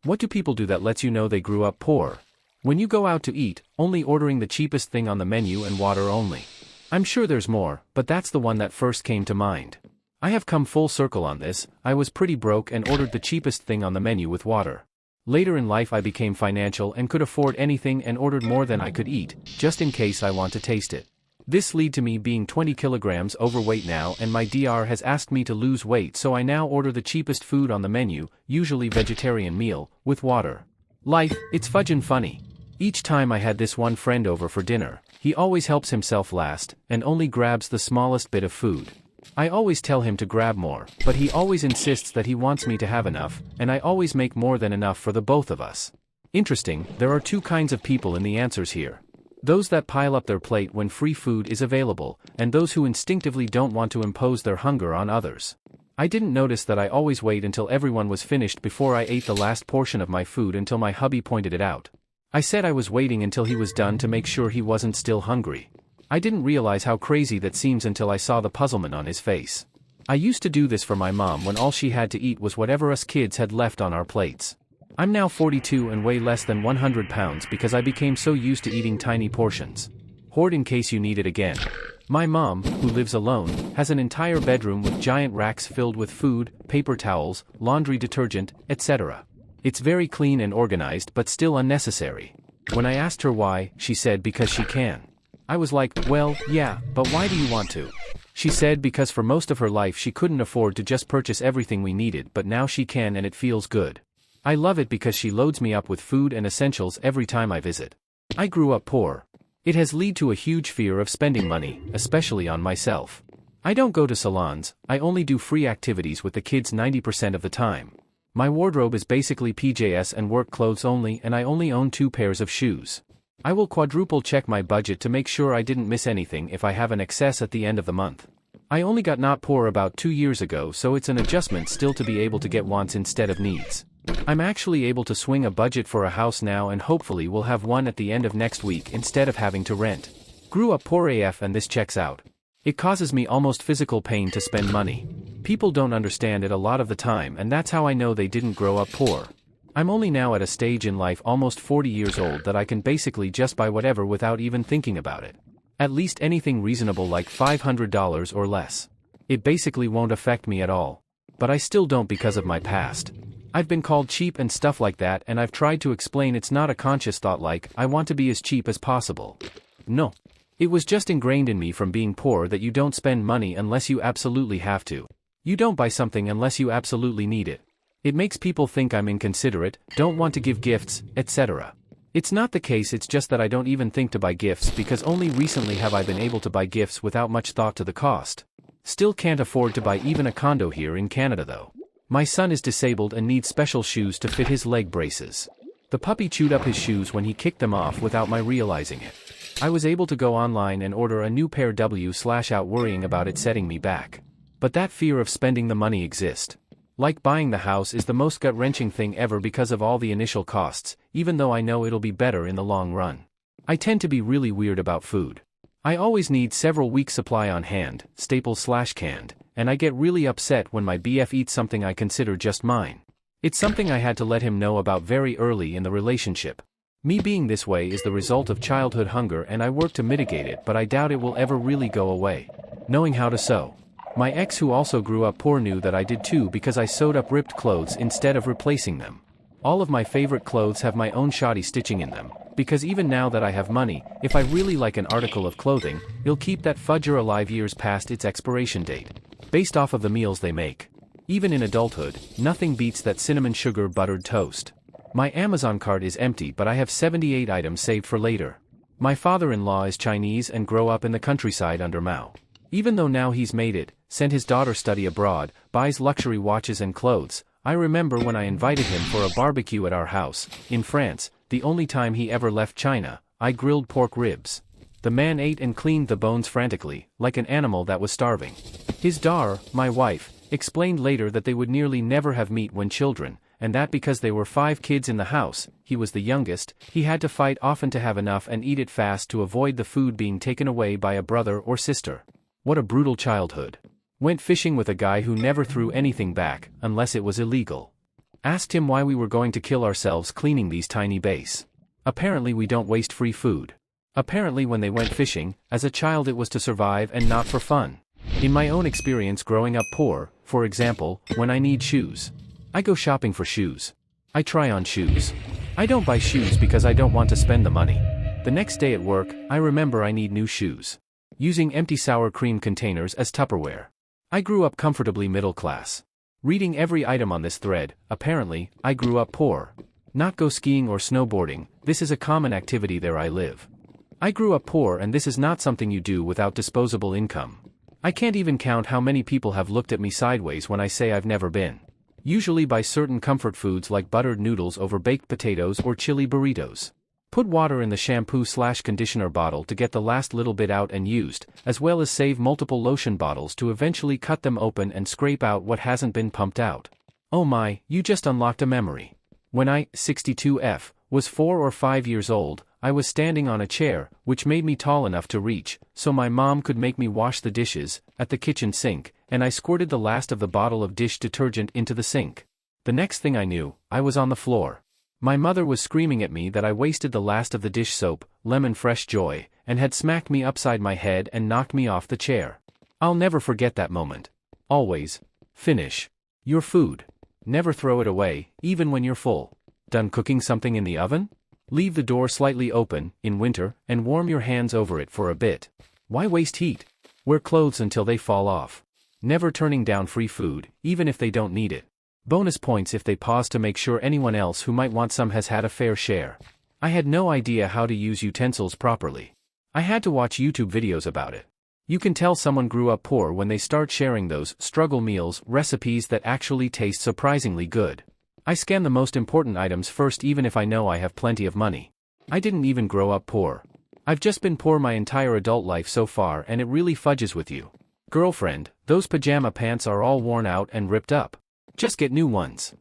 What do people do that lets you know they grew up poor? When you go out to eat, only ordering the cheapest thing on the menu and water only. I'm sure there's more, but that's the one that first came to mind. I have come full circle on this. I was pretty broke and ordered the cheapest thing on the menu with water. Later in life I became financial and could afford anything and ordered more than I could eat, just in case I want to taste it. This led to me being 20 kilograms overweight now, and my DR has asked me to lose weight, so I now order the cheapest food on the menu, usually vegetarian meal, with water. Life, it's fudgin' funny. Each time I had this one friend over for dinner, he always helps himself last, and only grabs the smallest bit of food. I always tell him to grab more, but he always insists that he wants me to have enough, and I always make more than enough for the both of us. Interesting, there are two kinds of people in the answers here. Those that pile up their plate when free food is available, and those who instinctively don't want to impose their hunger on others. I didn't notice that I always wait until everyone was finished before I ate the last portion of my food until my hubby pointed it out. I said I was waiting until he was done to make sure he wasn't still hungry. I didn't realize how crazy that seems until I saw the puzzlement on his face. I used to do this for my mom when all she had to eat was whatever us kids had left on our plates. I'm now 42 and weigh less than 100 pounds because I became so used to eating tiny portions. Hoard in case you need it again. My mom, who lives alone, has an entire bedroom with giant racks filled with food, paper towels, laundry detergent, etc. It's very clean and organized but still unnecessary. When I asked her why, she said because she can. I was like, well, yeah, but why do you want to? She said because for most of her life she couldn't afford to just purchase everything we needed, but now she can and it feels good. I love it because she loads me up with food and essentials every time I visit. I grew up poor. It has led to a huge fear of spending money, especially on myself. I don't go to salons, I only do free activities with the kids 90% of the time. My wardrobe is basically PJs and work clothes only, and I only own 2 pairs of shoes. I will quadruple check my budget to make sure I didn't miss anything if I have an excess at the end of the month. I only got not poor about 2 years ago, so it's an adjustment still to be able to get wants instead of needs. I'm actually able to swing a budget for a house now, and hopefully we'll have one at the end of next week instead of having to rent. Grew up poor AF and this checks out. It causes me almost physical pain to spend money. People don't understand it a lot of the time, and that's how I know they didn't grow up poor. I'm only now at a stage in life almost 40 years old that I can basically just buy whatever without even thinking about it. At least anything reasonable like $500 or less. It basically won't affect me at all. But I still don't because of my past. I've been called cheap and stuff like that, and I've tried to explain it's not a conscious thought like, I want to be as cheap as possible. No. It was just ingrained in me from being poor that you don't spend money unless you absolutely have to. You don't buy something unless you absolutely need it. It makes people think I'm inconsiderate, don't want to give gifts, etc. It's not the case, it's just that I don't even think to buy gifts because only recently have I been able to buy gifts without much thought to the cost. Still can't afford to buy even a condo here in Canada though. My son is disabled and needs special shoes to fit his leg braces. The puppy chewed up his shoes when he kicked them off without my realizing it. I was able to go online and order a new pair out worrying about it setting me back. But that fear of spending the money exists. Like buying the house is the most gut-wrenching thing ever because of all the initial costs, even though I know it'll be better in the long run. I tend to be really weird about food. I always need several weeks supply on hand, staple/canned, and I get really upset when my BF eats something I consider just mine. It's something I had to let him know about very early in the relationship. Me being this way is the result of childhood hunger, and I work to mitigate it, but I doubt it will ever really go away. Knowing how to sew. My ex, who also grew up poor, knew that I did too because I sewed up ripped clothes instead of replacing them. All of my favorite clothes have my own shoddy stitching in them, because even now that I have money, if I really like an article of clothing, it'll keep that fudger alive years past its expiration date. Based off of the meals they make. Even in adulthood, nothing beats that cinnamon sugar buttered toast. My Amazon cart is empty, but I have 78 items saved for later. My father-in-law is Chinese and grew up in the countryside under Mao. Even though now he's made it, sent his daughter study abroad, buys luxury watches and clothes, I remember when I invited him for a barbecue at our house, in France, the only time he ever left China, I grilled pork ribs. The man ate and cleaned the bones frantically, like an animal that was starving. His daughter, my wife, explained later that they would nearly never have meat when children, and that because they were 5 kids in the house, he was the youngest, he had to fight often to have enough and eat it fast to avoid the food being taken away by a brother or sister. What a brutal childhood. Went fishing with a guy who never threw anything back, unless it was illegal. Asked him why we were going to kill ourselves cleaning these tiny bass. Apparently we don't waste free food. Apparently when they went fishing, as a child it was to survive and not for fun. In my own experience growing up poor, for example, when I need shoes, I go shopping for shoes. I try on shoes. I don't buy shoes because I don't want to spend the money. The next day at work, I remember I need new shoes. Using empty sour cream containers as Tupperware. I grew up comfortably middle class. Reading every item on this thread, apparently, I grew up poor. Not go skiing or snowboarding, this is a common activity there I live. I grew up poor and this is not something you do without disposable income. I can't even count how many people have looked at me sideways when I say I've never been. Usually buy certain comfort foods like buttered noodles over baked potatoes or chili burritos. Put water in the shampoo/conditioner bottle to get the last little bit out and used, as well as save multiple lotion bottles to eventually cut them open and scrape out what hasn't been pumped out. Oh my, you just unlocked a memory. When I, 62F, was 4 or 5 years old, I was standing on a chair, which made me tall enough to reach, so my mom could make me wash the dishes, at the kitchen sink, and I squirted the last of the bottle of dish detergent into the sink. The next thing I knew, I was on the floor. My mother was screaming at me that I wasted the last of the dish soap, lemon fresh joy, and had smacked me upside my head and knocked me off the chair. I'll never forget that moment. Always. Finish your food. Never throw it away, even when you're full. Done cooking something in the oven? Leave the door slightly open, in winter, and warm your hands over it for a bit. Why waste heat? Wear clothes until they fall off. Never turning down free food, even if they don't need it. Bonus points if they pause to make sure anyone else who might want some has had a fair share. I had no idea how to use utensils properly. I had to watch YouTube videos about it. You can tell someone grew up poor when they start sharing those struggle meals, recipes that actually taste surprisingly good. I scan the most important items first even if I know I have plenty of money. I didn't even grow up poor. I've just been poor my entire adult life so far and it really fudges with you. Girlfriend, those pajama pants are all worn out and ripped up. Just get new ones.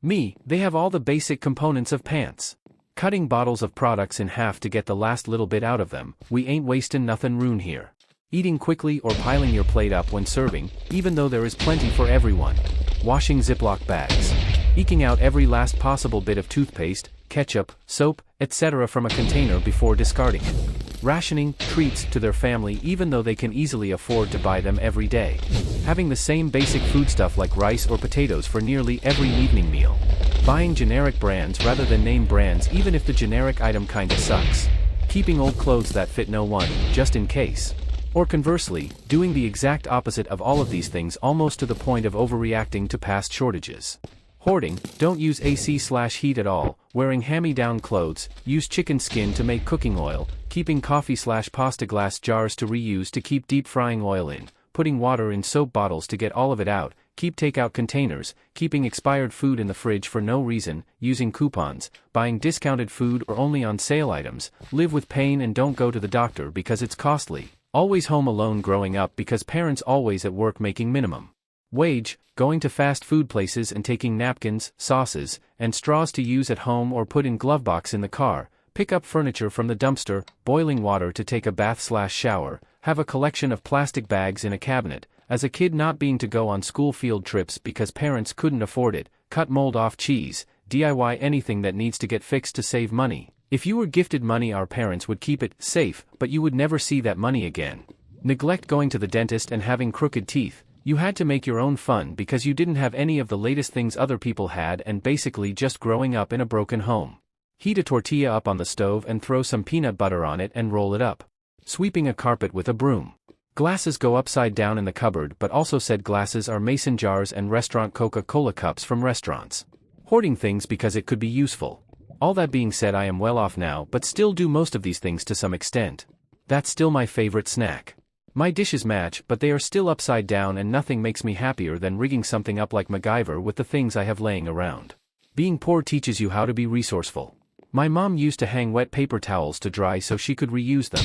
Me, they have all the basic components of pants. Cutting bottles of products in half to get the last little bit out of them, we ain't wasting nothing roon here. Eating quickly or piling your plate up when serving, even though there is plenty for everyone. Washing Ziploc bags. Eking out every last possible bit of toothpaste, ketchup, soap, etc. from a container before discarding it. Rationing treats to their family even though they can easily afford to buy them every day. Having the same basic foodstuff like rice or potatoes for nearly every evening meal. Buying generic brands rather than name brands even if the generic item kinda sucks. Keeping old clothes that fit no one, just in case. Or conversely, doing the exact opposite of all of these things almost to the point of overreacting to past shortages. Hoarding, don't use AC/heat at all, wearing hand-me-down clothes, use chicken skin to make cooking oil, keeping coffee/pasta glass jars to reuse to keep deep frying oil in, putting water in soap bottles to get all of it out, keep takeout containers, keeping expired food in the fridge for no reason, using coupons, buying discounted food or only on sale items, live with pain and don't go to the doctor because it's costly, always home alone growing up because parents always at work making minimum wage, going to fast food places and taking napkins, sauces, and straws to use at home or put in glove box in the car, pick up furniture from the dumpster, boiling water to take a bath/shower, have a collection of plastic bags in a cabinet, as a kid not being to go on school field trips because parents couldn't afford it, cut mold off cheese, DIY anything that needs to get fixed to save money. If you were gifted money our parents would keep it safe, but you would never see that money again. Neglect going to the dentist and having crooked teeth. You had to make your own fun because you didn't have any of the latest things other people had and basically just growing up in a broken home. Heat a tortilla up on the stove and throw some peanut butter on it and roll it up. Sweeping a carpet with a broom. Glasses go upside down in the cupboard but also said glasses are mason jars and restaurant Coca-Cola cups from restaurants. Hoarding things because it could be useful. All that being said I am well off now but still do most of these things to some extent. That's still my favorite snack. My dishes match but they are still upside down and nothing makes me happier than rigging something up like MacGyver with the things I have laying around. Being poor teaches you how to be resourceful. My mom used to hang wet paper towels to dry so she could reuse them.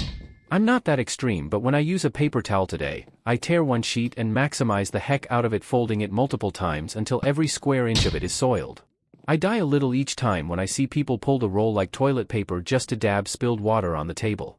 I'm not that extreme but when I use a paper towel today, I tear one sheet and maximize the heck out of it folding it multiple times until every square inch of it is soiled. I die a little each time when I see people pull a roll like toilet paper just to dab spilled water on the table.